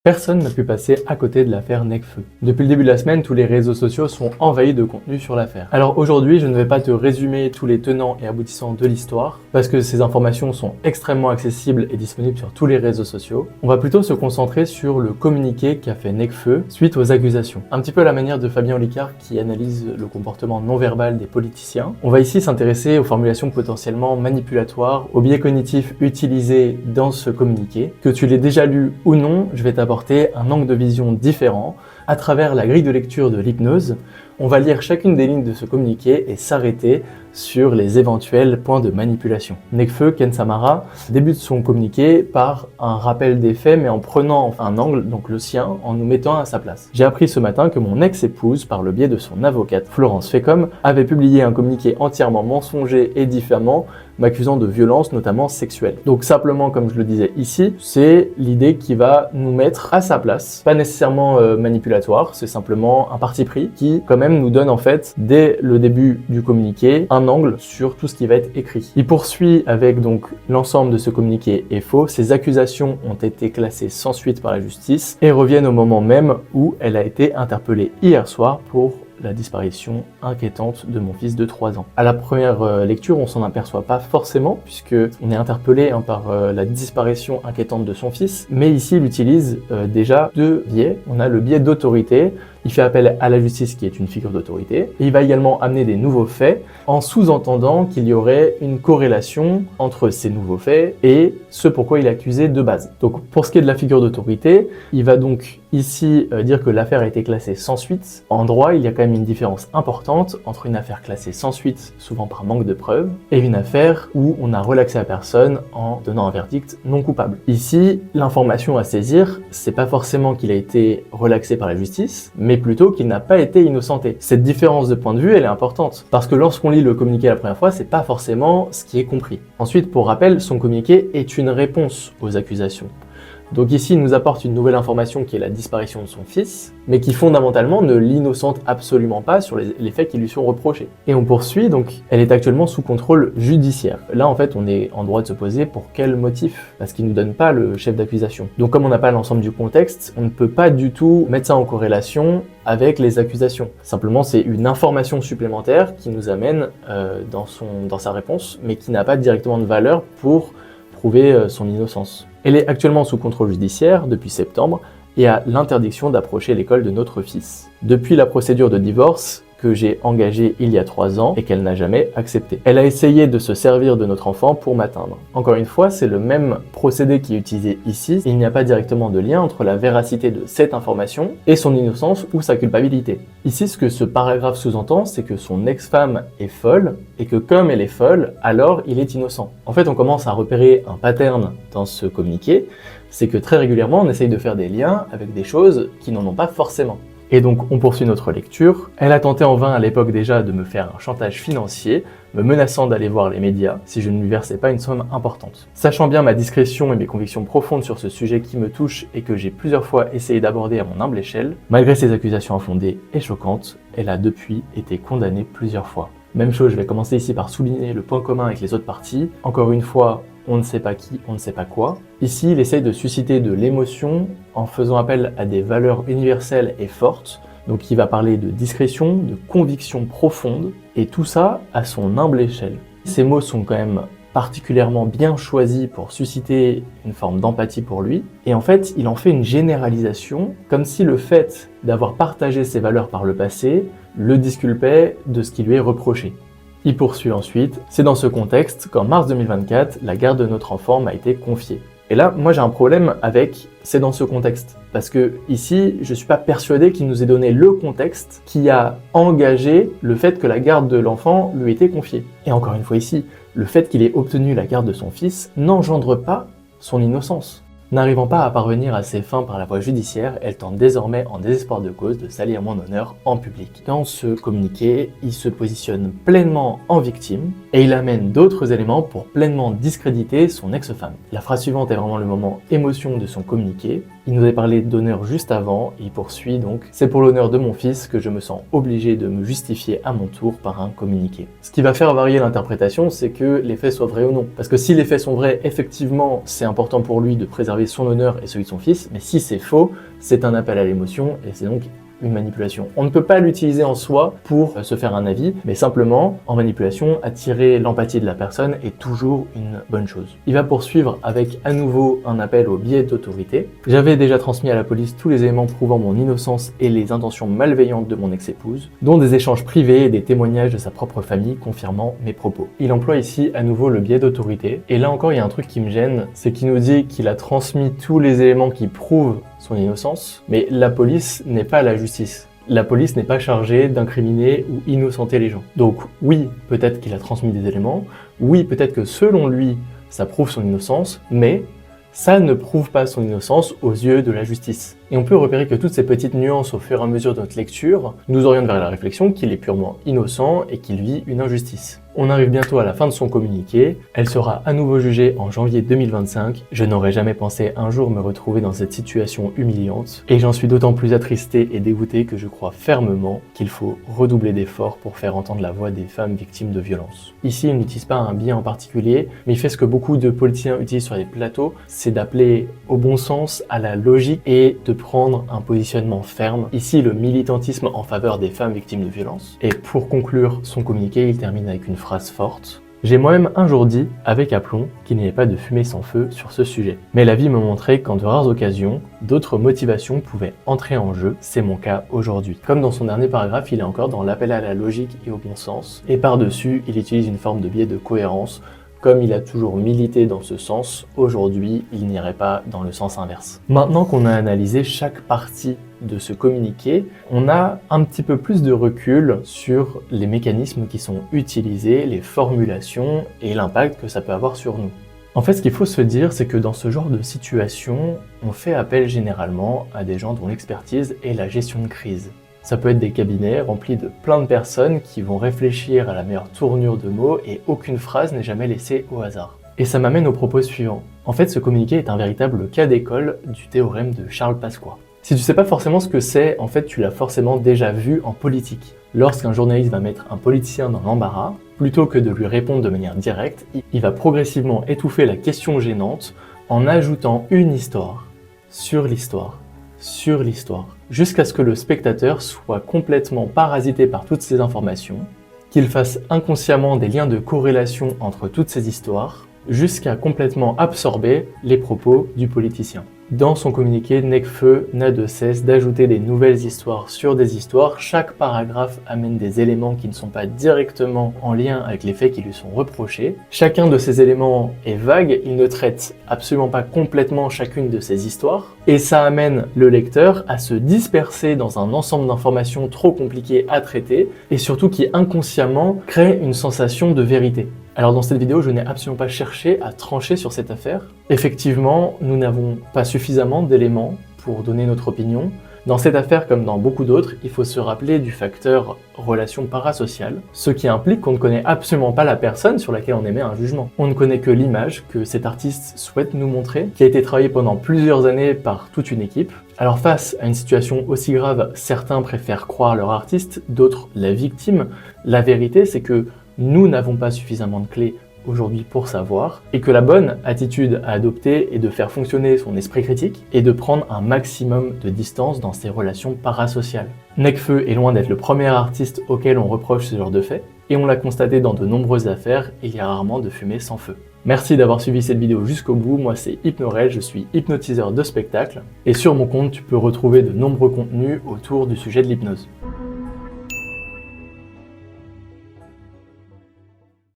Personne n'a pu passer à côté de l'affaire Nekfeu. Depuis le début de la semaine, tous les réseaux sociaux sont envahis de contenu sur l'affaire. Alors aujourd'hui, je ne vais pas te résumer tous les tenants et aboutissants de l'histoire, parce que ces informations sont extrêmement accessibles et disponibles sur tous les réseaux sociaux. On va plutôt se concentrer sur le communiqué qu'a fait Nekfeu suite aux accusations. Un petit peu à la manière de Fabien Olicard qui analyse le comportement non-verbal des politiciens. On va ici s'intéresser aux formulations potentiellement manipulatoires, aux biais cognitifs utilisés dans ce communiqué. Que tu l'aies déjà lu ou non, je vais t'apporter un angle de vision différent. À travers la grille de lecture de l'hypnose, on va lire chacune des lignes de ce communiqué et s'arrêter sur les éventuels points de manipulation. Nekfeu Ken Samara débute son communiqué par un rappel des faits, mais en prenant un angle, donc le sien, en nous mettant à sa place. J'ai appris ce matin que mon ex-épouse, par le biais de son avocate Florence Fécom, avait publié un communiqué entièrement mensonger et diffamant, m'accusant de violence, notamment sexuelle. Donc simplement, comme je le disais ici, c'est l'idée qui va nous mettre à sa place. Pas nécessairement manipulatoire, c'est simplement un parti pris qui, quand même, nous donne en fait, dès le début du communiqué, un angle sur tout ce qui va être écrit. Il poursuit avec donc l'ensemble de ce communiqué est faux. Ces accusations ont été classées sans suite par la justice et reviennent au moment même où elle a été interpellée hier soir pour la disparition inquiétante de mon fils de 3 ans. À la première lecture, on s'en aperçoit pas forcément puisque on est interpellé par la disparition inquiétante de son fils, mais ici il utilise déjà deux biais. On a le biais d'autorité. Il fait appel à la justice qui est une figure d'autorité. Et il va également amener des nouveaux faits en sous-entendant qu'il y aurait une corrélation entre ces nouveaux faits et ce pourquoi il est accusé de base. Donc pour ce qui est de la figure d'autorité, il va donc ici dire que l'affaire a été classée sans suite. En droit, il y a quand même une différence importante entre une affaire classée sans suite, souvent par manque de preuves, et une affaire où on a relaxé la personne en donnant un verdict non coupable. Ici, l'information à saisir, c'est pas forcément qu'il a été relaxé par la justice, mais plutôt qu'il n'a pas été innocenté. Cette différence de point de vue, elle est importante, parce que lorsqu'on lit le communiqué la première fois, c'est pas forcément ce qui est compris. Ensuite, pour rappel, son communiqué est une réponse aux accusations. Donc ici, il nous apporte une nouvelle information qui est la disparition de son fils, mais qui fondamentalement ne l'innocente absolument pas sur les faits qui lui sont reprochés. Et on poursuit, donc elle est actuellement sous contrôle judiciaire. Là, en fait, on est en droit de se poser pour quel motif? Parce qu'il ne nous donne pas le chef d'accusation. Donc comme on n'a pas l'ensemble du contexte, on ne peut pas du tout mettre ça en corrélation avec les accusations. Simplement, c'est une information supplémentaire qui nous amène dans sa réponse, mais qui n'a pas directement de valeur pour prouver son innocence. Elle est actuellement sous contrôle judiciaire depuis septembre et a l'interdiction d'approcher l'école de notre fils. Depuis la procédure de divorce que j'ai engagée il y a 3 ans et qu'elle n'a jamais acceptée. Elle a essayé de se servir de notre enfant pour m'atteindre. Encore une fois, c'est le même procédé qui est utilisé ici. Il n'y a pas directement de lien entre la véracité de cette information et son innocence ou sa culpabilité. Ici, ce que ce paragraphe sous-entend, c'est que son ex-femme est folle et que comme elle est folle, alors il est innocent. En fait, on commence à repérer un pattern dans ce communiqué, c'est que très régulièrement, on essaye de faire des liens avec des choses qui n'en ont pas forcément. Et donc, on poursuit notre lecture. Elle a tenté en vain à l'époque déjà de me faire un chantage financier, me menaçant d'aller voir les médias si je ne lui versais pas une somme importante. Sachant bien ma discrétion et mes convictions profondes sur ce sujet qui me touche et que j'ai plusieurs fois essayé d'aborder à mon humble échelle, malgré ces accusations infondées et choquantes, elle a depuis été condamnée plusieurs fois. Même chose, je vais commencer ici par souligner le point commun avec les autres parties. Encore une fois, on ne sait pas qui, on ne sait pas quoi. Ici, il essaye de susciter de l'émotion en faisant appel à des valeurs universelles et fortes. Donc il va parler de discrétion, de conviction profonde, et tout ça à son humble échelle. Ces mots sont quand même particulièrement bien choisis pour susciter une forme d'empathie pour lui. Et en fait, il en fait une généralisation, comme si le fait d'avoir partagé ses valeurs par le passé le disculpait de ce qui lui est reproché. Il poursuit ensuite, c'est dans ce contexte qu'en mars 2024, la garde de notre enfant m'a été confiée. Et là, moi j'ai un problème avec c'est dans ce contexte. Parce que ici, je suis pas persuadé qu'il nous ait donné le contexte qui a engagé le fait que la garde de l'enfant lui ait été confiée. Et encore une fois ici, le fait qu'il ait obtenu la garde de son fils n'engendre pas son innocence. N'arrivant pas à parvenir à ses fins par la voie judiciaire, elle tente désormais en désespoir de cause de salir mon honneur en public. Dans ce communiqué, il se positionne pleinement en victime et il amène d'autres éléments pour pleinement discréditer son ex-femme. La phrase suivante est vraiment le moment émotion de son communiqué. Il nous avait parlé d'honneur juste avant, et il poursuit donc « C'est pour l'honneur de mon fils que je me sens obligé de me justifier à mon tour par un communiqué ». Ce qui va faire varier l'interprétation, c'est que les faits soient vrais ou non. Parce que si les faits sont vrais, effectivement, c'est important pour lui de préserver son honneur et celui de son fils, mais si c'est faux, c'est un appel à l'émotion, et c'est donc une manipulation. On ne peut pas l'utiliser en soi pour se faire un avis, mais simplement, en manipulation, attirer l'empathie de la personne est toujours une bonne chose. Il va poursuivre avec à nouveau un appel au biais d'autorité. J'avais déjà transmis à la police tous les éléments prouvant mon innocence et les intentions malveillantes de mon ex-épouse, dont des échanges privés et des témoignages de sa propre famille confirmant mes propos. Il emploie ici à nouveau le biais d'autorité, et là encore il y a un truc qui me gêne, c'est qu'il nous dit qu'il a transmis tous les éléments qui prouvent son innocence, mais la police n'est pas la justice. La police n'est pas chargée d'incriminer ou innocenter les gens. Donc oui, peut-être qu'il a transmis des éléments, oui, peut-être que selon lui, ça prouve son innocence, mais ça ne prouve pas son innocence aux yeux de la justice. Et on peut repérer que toutes ces petites nuances au fur et à mesure de notre lecture nous orientent vers la réflexion qu'il est purement innocent et qu'il vit une injustice. On arrive bientôt à la fin de son communiqué, elle sera à nouveau jugée en janvier 2025. Je n'aurais jamais pensé un jour me retrouver dans cette situation humiliante, et j'en suis d'autant plus attristé et dégoûté que je crois fermement qu'il faut redoubler d'efforts pour faire entendre la voix des femmes victimes de violences. Ici, il n'utilise pas un biais en particulier, mais il fait ce que beaucoup de politiciens utilisent sur les plateaux, c'est d'appeler au bon sens, à la logique et de prendre un positionnement ferme. Ici, le militantisme en faveur des femmes victimes de violences. Et pour conclure son communiqué, il termine avec une phrase forte. J'ai moi-même un jour dit, avec aplomb, qu'il n'y avait pas de fumée sans feu sur ce sujet. Mais la vie me montrait qu'en de rares occasions, d'autres motivations pouvaient entrer en jeu, c'est mon cas aujourd'hui. Comme dans son dernier paragraphe, il est encore dans l'appel à la logique et au bon sens, et par-dessus, il utilise une forme de biais de cohérence. Comme il a toujours milité dans ce sens, aujourd'hui, il n'irait pas dans le sens inverse. Maintenant qu'on a analysé chaque partie de ce communiqué, on a un petit peu plus de recul sur les mécanismes qui sont utilisés, les formulations et l'impact que ça peut avoir sur nous. En fait, ce qu'il faut se dire, c'est que dans ce genre de situation, on fait appel généralement à des gens dont l'expertise est la gestion de crise. Ça peut être des cabinets remplis de plein de personnes qui vont réfléchir à la meilleure tournure de mots et aucune phrase n'est jamais laissée au hasard. Et ça m'amène au propos suivant. En fait, ce communiqué est un véritable cas d'école du théorème de Charles Pasqua. Si tu sais pas forcément ce que c'est, en fait, tu l'as forcément déjà vu en politique. Lorsqu'un journaliste va mettre un politicien dans l'embarras, plutôt que de lui répondre de manière directe, il va progressivement étouffer la question gênante en ajoutant une histoire sur l'histoire, sur l'histoire, jusqu'à ce que le spectateur soit complètement parasité par toutes ces informations, qu'il fasse inconsciemment des liens de corrélation entre toutes ces histoires, jusqu'à complètement absorber les propos du politicien. Dans son communiqué, Necfeu n'a de cesse d'ajouter des nouvelles histoires sur des histoires. Chaque paragraphe amène des éléments qui ne sont pas directement en lien avec les faits qui lui sont reprochés. Chacun de ces éléments est vague, il ne traite absolument pas complètement chacune de ces histoires. Et ça amène le lecteur à se disperser dans un ensemble d'informations trop compliquées à traiter et surtout qui inconsciemment crée une sensation de vérité. Alors dans cette vidéo, je n'ai absolument pas cherché à trancher sur cette affaire. Effectivement, nous n'avons pas suffisamment d'éléments pour donner notre opinion. Dans cette affaire, comme dans beaucoup d'autres, il faut se rappeler du facteur relation parasociale, ce qui implique qu'on ne connaît absolument pas la personne sur laquelle on émet un jugement. On ne connaît que l'image que cet artiste souhaite nous montrer, qui a été travaillée pendant plusieurs années par toute une équipe. Alors face à une situation aussi grave, certains préfèrent croire leur artiste, d'autres la victime. La vérité, c'est que nous n'avons pas suffisamment de clés aujourd'hui pour savoir, et que la bonne attitude à adopter est de faire fonctionner son esprit critique et de prendre un maximum de distance dans ses relations parasociales. Necfeu est loin d'être le premier artiste auquel on reproche ce genre de fait, et on l'a constaté dans de nombreuses affaires, il y a rarement de fumée sans feu. Merci d'avoir suivi cette vidéo jusqu'au bout, moi c'est Hypnorel, je suis hypnotiseur de spectacle, et sur mon compte tu peux retrouver de nombreux contenus autour du sujet de l'hypnose.